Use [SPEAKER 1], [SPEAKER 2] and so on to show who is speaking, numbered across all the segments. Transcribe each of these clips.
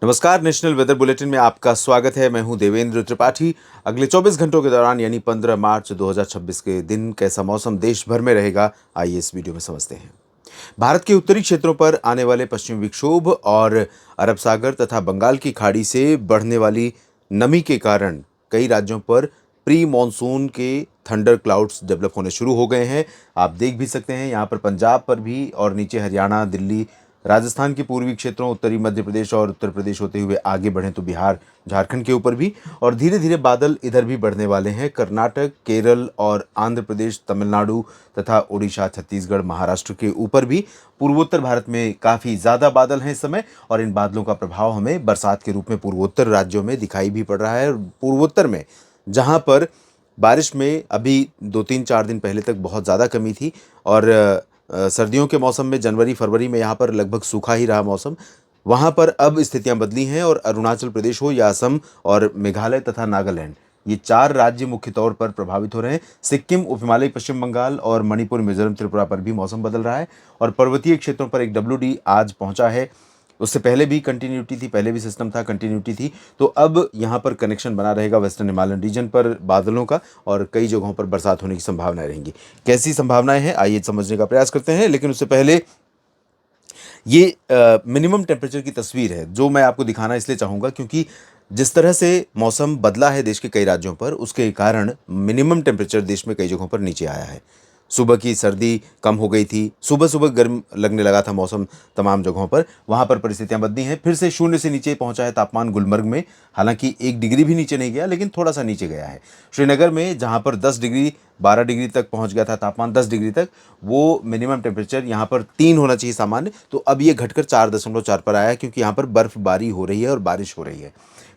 [SPEAKER 1] नमस्कार, national weather bulletin में आपका स्वागत है। मैं हूं देवेंद्र त्रिपाठी। अगले 24 घंटों के दौरान यानी 15 मार्च 2026 के दिन कैसा मौसम देश भर में रहेगा, आइए इस वीडियो में समझते हैं। भारत के उत्तरी क्षेत्रों पर आने वाले पश्चिमी विक्षोभ और अरब सागर तथा बंगाल की खाड़ी से बढ़ने वाली नमी के कारण कई राज्यों पर प्री मॉनसून के थंडर क्लाउड्स डेवलप होने शुरू हो गए हैं। आप देख भी सकते हैं यहाँ पर पंजाब पर भी और नीचे हरियाणा, दिल्ली, राजस्थान के पूर्वी क्षेत्रों, उत्तरी मध्य प्रदेश और उत्तर प्रदेश होते हुए आगे बढ़ें तो बिहार, झारखंड के ऊपर भी, और धीरे धीरे बादल इधर भी बढ़ने वाले हैं। कर्नाटक, केरल और आंध्र प्रदेश, तमिलनाडु तथा उड़ीसा, छत्तीसगढ़, महाराष्ट्र के ऊपर भी पूर्वोत्तर भारत में काफ़ी ज़्यादा बादल हैं इस समय, और इन बादलों का प्रभाव हमें बरसात के रूप में पूर्वोत्तर राज्यों में दिखाई भी पड़ रहा है। पूर्वोत्तर में जहाँ पर बारिश में अभी 2-3-4 दिन पहले तक बहुत ज़्यादा कमी थी, और सर्दियों के मौसम में जनवरी फरवरी में यहाँ पर लगभग सूखा ही रहा मौसम, वहाँ पर अब स्थितियाँ बदली हैं और अरुणाचल प्रदेश हो या असम और मेघालय तथा नागालैंड, ये 4 राज्य मुख्य तौर पर प्रभावित हो रहे हैं। सिक्किम, उप हिमालयी पश्चिम बंगाल और मणिपुर, मिजोरम, त्रिपुरा पर भी मौसम बदल रहा है, और पर्वतीय क्षेत्रों पर एक WD आज पहुंचा है। उससे पहले भी कंटिन्यूटी थी, पहले भी सिस्टम था, कंटिन्यूटी थी, तो अब यहाँ पर कनेक्शन बना रहेगा वेस्टर्न हिमालयन रीजन पर बादलों का, और कई जगहों पर बरसात होने की संभावनाएं रहेंगी। कैसी संभावनाएं हैं, आइए समझने का प्रयास करते हैं। लेकिन उससे पहले ये मिनिमम टेम्परेचर की तस्वीर है जो मैं आपको दिखाना इसलिए चाहूँगा क्योंकि जिस तरह से मौसम बदला है देश के कई राज्यों पर, उसके कारण मिनिमम टेम्परेचर देश में कई जगहों पर नीचे आया है। सुबह की सर्दी कम हो गई थी, सुबह सुबह गर्म लगने लगा था मौसम तमाम जगहों पर, वहाँ पर परिस्थितियाँ बदली हैं। फिर से शून्य से नीचे पहुँचा है तापमान गुलमर्ग में, हालांकि 1 डिग्री भी नीचे नहीं गया, लेकिन थोड़ा सा नीचे गया है। श्रीनगर में जहाँ पर 10 डिग्री 12 डिग्री तक पहुँच गया था तापमान, 10 डिग्री तक, वो मिनिमम टेम्परेचर यहाँ पर 3 होना चाहिए सामान्य, तो अब ये घटकर 4.4 पर आया है, क्योंकि यहाँ पर बर्फबारी हो रही है और बारिश हो रही है।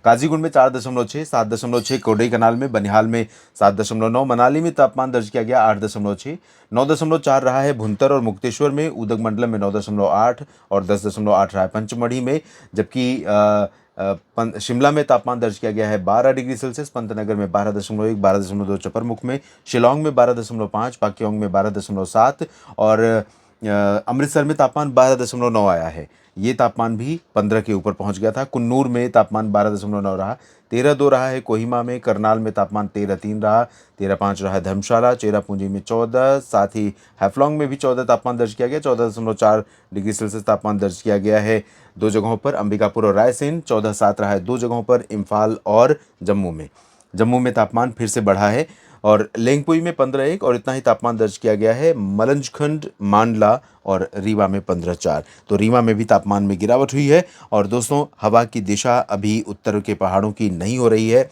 [SPEAKER 1] काजीगुंड में 4.6, 7.6 कोडईकनाल में, बनिहाल में 7.9, मनाली में तापमान दर्ज किया गया 8.6, 9.4 रहा है भुंतर और मुक्तेश्वर में, उदगमंडलम में 9.8 और 10.8 रहा है पंचमढ़ी में, जबकि शिमला में तापमान दर्ज किया गया है 12 डिग्री सेल्सियस, पंतनगर में 12.1, 12.2 चपरमुख में, शिलोंग में 12.5, पाक्योंग में 12.7 और अमृतसर में तापमान 12.9 आया है। ये तापमान भी 15 के ऊपर पहुंच गया था। कुन्नूर में तापमान 12.9 रहा, 13.2 रहा है कोहिमा में, करनाल में तापमान 13.3 रहा, 13.5 रहा है धर्मशाला, चेरापूंजी में 14, साथ ही हैफलॉन्ग में भी 14 तापमान दर्ज किया गया, 14.4 डिग्री सेल्सियस तापमान दर्ज किया गया है 2 जगहों पर, अंबिकापुर और रायसेन, 14.7 रहा है 2 जगहों पर, इम्फाल और जम्मू में तापमान फिर से बढ़ा है, और लेंगपुई में 15.1 और इतना ही तापमान दर्ज किया गया है मलंजखंड, मांडला और रीवा में 15.4। तो रीवा में भी तापमान में गिरावट हुई है। और दोस्तों, हवा की दिशा अभी उत्तर के पहाड़ों की नहीं हो रही है,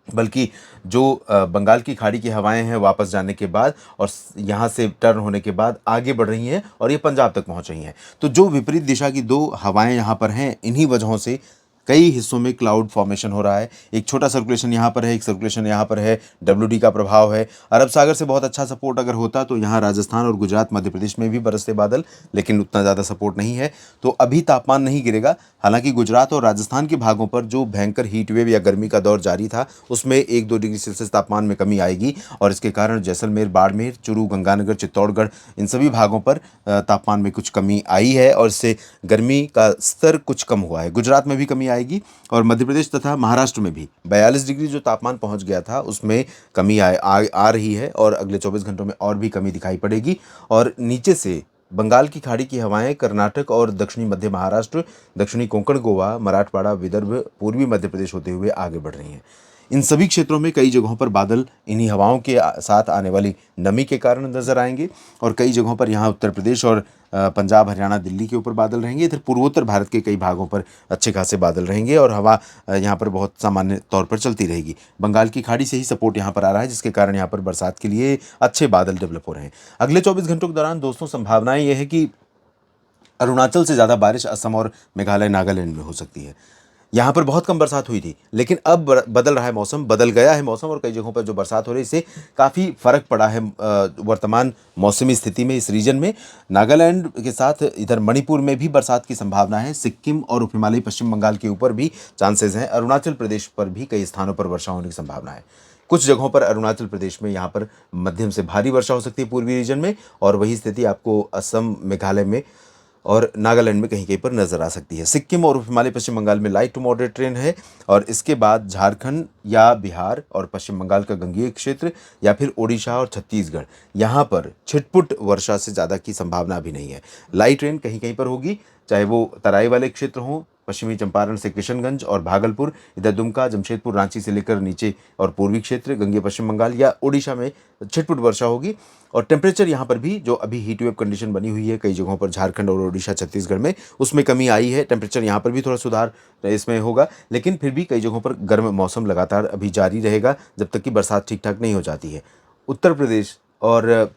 [SPEAKER 1] बल्कि जो बंगाल की खाड़ी की हवाएं हैं वापस जाने के बाद और यहाँ से टर्न होने के बाद आगे बढ़ रही हैं और ये पंजाब तक पहुँच रही हैं। तो जो विपरीत दिशा की 2 हवाएं यहाँ पर हैं, इन्हीं वजहों से कई हिस्सों में क्लाउड फॉर्मेशन हो रहा है। एक छोटा सर्कुलेशन यहाँ पर है, एक सर्कुलेशन यहाँ पर है, WD का प्रभाव है। अरब सागर से बहुत अच्छा सपोर्ट अगर होता तो यहाँ राजस्थान और गुजरात, मध्य प्रदेश में भी बरसते बादल, लेकिन उतना ज़्यादा सपोर्ट नहीं है, तो अभी तापमान नहीं गिरेगा। हालांकि गुजरात और राजस्थान के भागों पर जो भयंकर हीट वेव या गर्मी का दौर जारी था, उसमें 1-2 डिग्री सेल्सियस तापमान में कमी आएगी, और इसके कारण जैसलमेर, बाड़मेर, चूरू, गंगानगर, चित्तौड़गढ़, इन सभी भागों पर तापमान में कुछ कमी आई है, और इससे गर्मी का स्तर कुछ कम हुआ है। गुजरात में भी कमी आएगी, और मध्य प्रदेश तथा महाराष्ट्र में भी 42 डिग्री जो तापमान पहुंच गया था उसमें कमी आ रही है, और अगले 24 घंटों में और भी कमी दिखाई पड़ेगी। और नीचे से बंगाल की खाड़ी की हवाएं कर्नाटक और दक्षिणी मध्य महाराष्ट्र, दक्षिणी कोंकण, गोवा, मराठवाड़ा, विदर्भ, पूर्वी मध्य प्रदेश होते हुए आगे बढ़ रही हैं। इन सभी क्षेत्रों में कई जगहों पर बादल इन्हीं हवाओं के साथ आने वाली नमी के कारण नजर आएंगे, और कई जगहों पर यहाँ उत्तर प्रदेश और पंजाब, हरियाणा, दिल्ली के ऊपर बादल रहेंगे। इधर पूर्वोत्तर भारत के कई भागों पर अच्छे खासे बादल रहेंगे, और हवा यहाँ पर बहुत सामान्य तौर पर चलती रहेगी। बंगाल की खाड़ी से ही सपोर्ट यहाँ पर आ रहा है, जिसके कारण यहाँ पर बरसात के लिए अच्छे बादल डेवलप हो रहे हैं। अगले 24 घंटों के दौरान दोस्तों संभावनाएं ये है कि अरुणाचल से ज़्यादा बारिश असम और मेघालय, नागालैंड में हो सकती है। यहाँ पर बहुत कम बरसात हुई थी, लेकिन अब बदल रहा है मौसम, बदल गया है मौसम, और कई जगहों पर जो बरसात हो रही है इससे काफ़ी फ़र्क पड़ा है वर्तमान मौसमी स्थिति में इस रीजन में। नागालैंड के साथ इधर मणिपुर में भी बरसात की संभावना है, सिक्किम और उप हिमालयी पश्चिम बंगाल के ऊपर भी चांसेस हैं, अरुणाचल प्रदेश पर भी कई स्थानों पर वर्षा होने की संभावना है। कुछ जगहों पर अरुणाचल प्रदेश में यहाँ पर मध्यम से भारी वर्षा हो सकती है पूर्वी रीजन में, और वही स्थिति आपको असम, मेघालय में और नागालैंड में कहीं कहीं पर नजर आ सकती है। सिक्किम और हिमालय पश्चिम बंगाल में लाइट टू मॉडरेट ट्रेन है, और इसके बाद झारखंड या बिहार और पश्चिम बंगाल का गंगीय क्षेत्र या फिर ओडिशा और छत्तीसगढ़, यहाँ पर छिटपुट वर्षा से ज़्यादा की संभावना भी नहीं है। लाइट ट्रेन कहीं कहीं पर होगी, चाहे वो तराई वाले क्षेत्र हों, पश्चिमी चंपारण से किशनगंज और भागलपुर, इधर दुमका, जमशेदपुर, रांची से लेकर नीचे और पूर्वी क्षेत्र, गंगीय पश्चिम बंगाल या ओडिशा में छिटपुट वर्षा होगी। और टेम्परेचर यहाँ पर भी जो अभी हीट वेव कंडीशन बनी हुई है कई जगहों पर झारखंड और ओडिशा छत्तीसगढ़ में, उसमें कमी आई है। टेम्परेचर यहाँ पर भी थोड़ा सुधार इसमें होगा, लेकिन फिर भी कई जगहों पर गर्म मौसम लगातार अभी जारी रहेगा जब तक कि बरसात ठीक ठाक नहीं हो जाती है। उत्तर प्रदेश और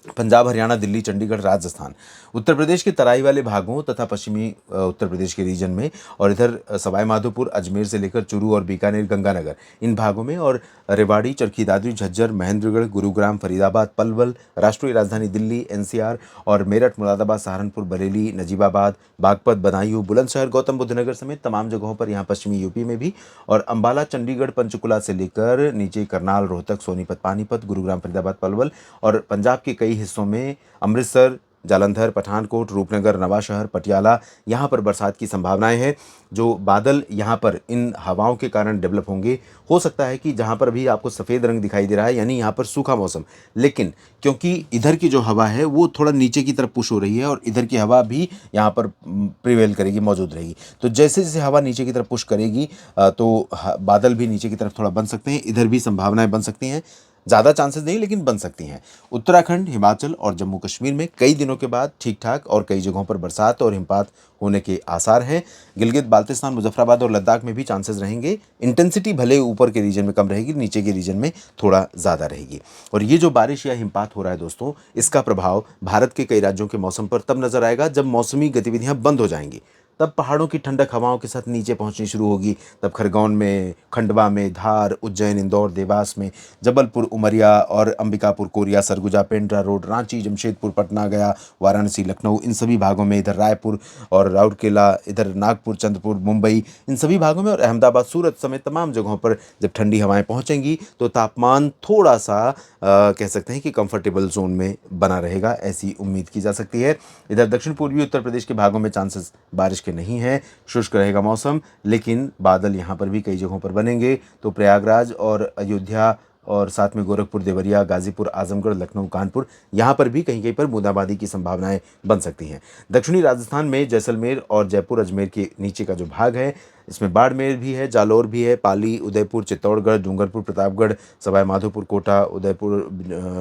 [SPEAKER 1] पंजाब, हरियाणा, दिल्ली, चंडीगढ़, राजस्थान, उत्तर प्रदेश के तराई वाले भागों तथा पश्चिमी उत्तर प्रदेश के रीजन में, और इधर सवाई माधोपुर, अजमेर से लेकर चूरू और बीकानेर, गंगानगर, इन भागों में, और रेवाड़ी, चरखी दादरी, झज्जर, महेंद्रगढ़, गुरुग्राम, फरीदाबाद, पलवल, राष्ट्रीय राजधानी दिल्ली, एनसीआर और मेरठ, मुरादाबाद, सहारनपुर, बरेली, नजीबाबाद, बागपत, बदायूं, बुलंदशहर, गौतम बुद्ध नगर समेत तमाम जगहों पर, यहाँ पश्चिमी यूपी में भी, और अंबाला, चंडीगढ़, पंचकुला से लेकर नीचे करनाल, रोहतक, सोनीपत, पानीपत, गुरुग्राम, फरीदाबाद, पलवल, और पंजाब के कई हिस्सों में अमृतसर, जालंधर, पठानकोट, रूपनगर, नवांशहर, पटियाला, यहाँ पर बरसात की संभावनाएं हैं। जो बादल यहाँ पर इन हवाओं के कारण डेवलप होंगे, हो सकता है कि जहाँ पर अभी आपको सफ़ेद रंग दिखाई दे रहा है यानी यहाँ पर सूखा मौसम, लेकिन क्योंकि इधर की जो हवा है वो थोड़ा नीचे की तरफ पुश हो रही है और इधर की हवा भी यहाँ पर प्रिवेल करेगी, मौजूद रहेगी। तो जैसे जैसे हवा नीचे की तरफ पुश करेगी तो बादल भी नीचे की तरफ थोड़ा बन सकते हैं, इधर भी संभावनाएं बन सकती हैं। ज़्यादा चांसेस नहीं, लेकिन बन सकती हैं। उत्तराखंड, हिमाचल और जम्मू कश्मीर में कई दिनों के बाद ठीक ठाक और कई जगहों पर बरसात और हिमपात होने के आसार हैं। गिलगित बाल्टिस्तान, मुजफ्फराबाद और लद्दाख में भी चांसेस रहेंगे। इंटेंसिटी भले ऊपर के रीजन में कम रहेगी, नीचे के रीजन में थोड़ा ज़्यादा रहेगी। और ये जो बारिश या हिमपात हो रहा है दोस्तों, इसका प्रभाव भारत के कई राज्यों के मौसम पर तब नजर आएगा जब मौसमी गतिविधियाँ बंद हो जाएंगी। तब पहाड़ों की ठंडक हवाओं के साथ नीचे पहुंचनी शुरू होगी। तब खरगोन में, खंडवा में, धार, उज्जैन, इंदौर, देवास में, जबलपुर, उमरिया और अंबिकापुर, कोरिया, सरगुजा, पेंड्रा रोड, रांची, जमशेदपुर, पटना, गया, वाराणसी, लखनऊ, इन सभी भागों में, इधर रायपुर और राउरकेला, इधर नागपुर, चंद्रपुर, मुंबई, इन सभी भागों में, और अहमदाबाद, सूरत समेत तमाम जगहों पर जब ठंडी हवाएं पहुंचेंगी तो तापमान थोड़ा सा कह सकते हैं कि कंफर्टेबल जोन में बना रहेगा, ऐसी उम्मीद की जा सकती है। इधर दक्षिण पूर्वी उत्तर प्रदेश के भागों में चांसेस बारिश के नहीं है, शुष्क रहेगा मौसम, लेकिन बादल यहाँ पर भी कई जगहों पर बनेंगे। तो प्रयागराज और अयोध्या और साथ में गोरखपुर, देवरिया, गाजीपुर, आजमगढ़, लखनऊ, कानपुर, यहाँ पर भी कहीं कहीं पर बूंदाबांदी की संभावनाएं बन सकती हैं। दक्षिणी राजस्थान में जैसलमेर और जयपुर, अजमेर के नीचे का जो भाग है, इसमें बाड़मेर भी है, जालौर भी है, पाली, उदयपुर, चित्तौड़गढ़, डूंगरपुर, प्रतापगढ़, सवाई माधोपुर, कोटा, उदयपुर,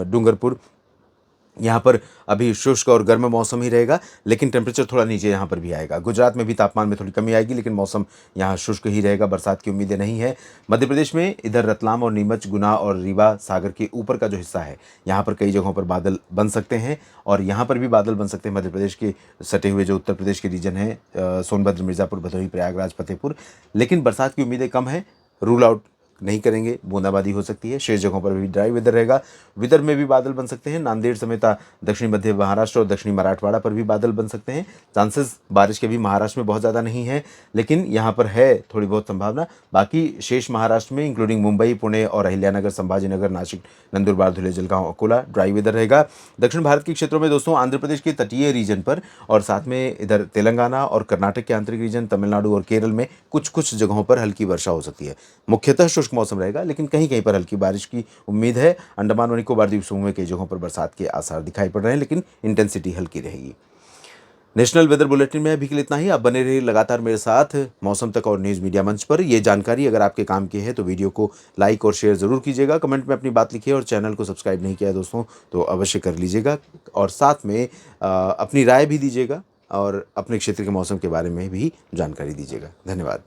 [SPEAKER 1] डूंगरपुर, यहाँ पर अभी शुष्क और गर्म मौसम ही रहेगा, लेकिन टेम्परेचर थोड़ा नीचे यहाँ पर भी आएगा। गुजरात में भी तापमान में थोड़ी कमी आएगी, लेकिन मौसम यहाँ शुष्क ही रहेगा, बरसात की उम्मीदें नहीं है। मध्य प्रदेश में इधर रतलाम और नीमच, गुना और रीवा सागर के ऊपर का जो हिस्सा है, यहाँ पर कई जगहों पर बादल बन सकते हैं, और यहाँ पर भी बादल बन सकते हैं मध्य प्रदेश के सटे हुए जो उत्तर प्रदेश के रीजन है, सोनभद्र, मिर्ज़ापुर, भदोही, प्रयागराज, फतेहपुर, लेकिन बरसात की उम्मीदें कम है, रूल आउट नहीं करेंगे, बूंदाबांदी हो सकती है। शेष जगहों पर भी ड्राई वेदर रहेगा। विदर्भ में भी बादल बन सकते हैं, नांदेड़ समेत दक्षिणी मध्य महाराष्ट्र और दक्षिणी मराठवाड़ा पर भी बादल बन सकते हैं। चांसेस बारिश के भी महाराष्ट्र में बहुत ज़्यादा नहीं है, लेकिन यहाँ पर है थोड़ी बहुत संभावना। बाकी शेष महाराष्ट्र में इंक्लूडिंग मुंबई, पुणे और अहिल्यानगर, संभाजीनगर, नासिक, नंदुरबार, धुले, जलगांव, अकोला ड्राई वेदर रहेगा। दक्षिण भारत के क्षेत्रों में दोस्तों आंध्र प्रदेश के तटीय रीजन पर और साथ में इधर तेलंगाना और कर्नाटक के आंतरिक रीजन, तमिलनाडु और केरल में कुछ कुछ जगहों पर हल्की वर्षा हो सकती है। मुख्यतः शुष्क मौसम रहेगा, लेकिन कहीं कहीं पर हल्की बारिश की उम्मीद है। अंडमान और निकोबार द्वीप समूह में कई जगहों पर बरसात के आसार दिखाई पड़ रहे हैं, लेकिन इंटेंसिटी हल्की रहेगी। नेशनल वेदर बुलेटिन में अभी के लिए इतना ही। आप बने रहिए लगातार मेरे साथ मौसम तक और न्यूज़ मीडिया मंच पर। ये जानकारी अगर आपके काम की है तो वीडियो को लाइक और शेयर ज़रूर कीजिएगा, कमेंट में अपनी बात लिखिए, और चैनल को सब्सक्राइब नहीं किया है दोस्तों तो अवश्य कर लीजिएगा, और साथ में अपनी राय भी दीजिएगा और अपने क्षेत्र के मौसम के बारे में भी जानकारी दीजिएगा। धन्यवाद।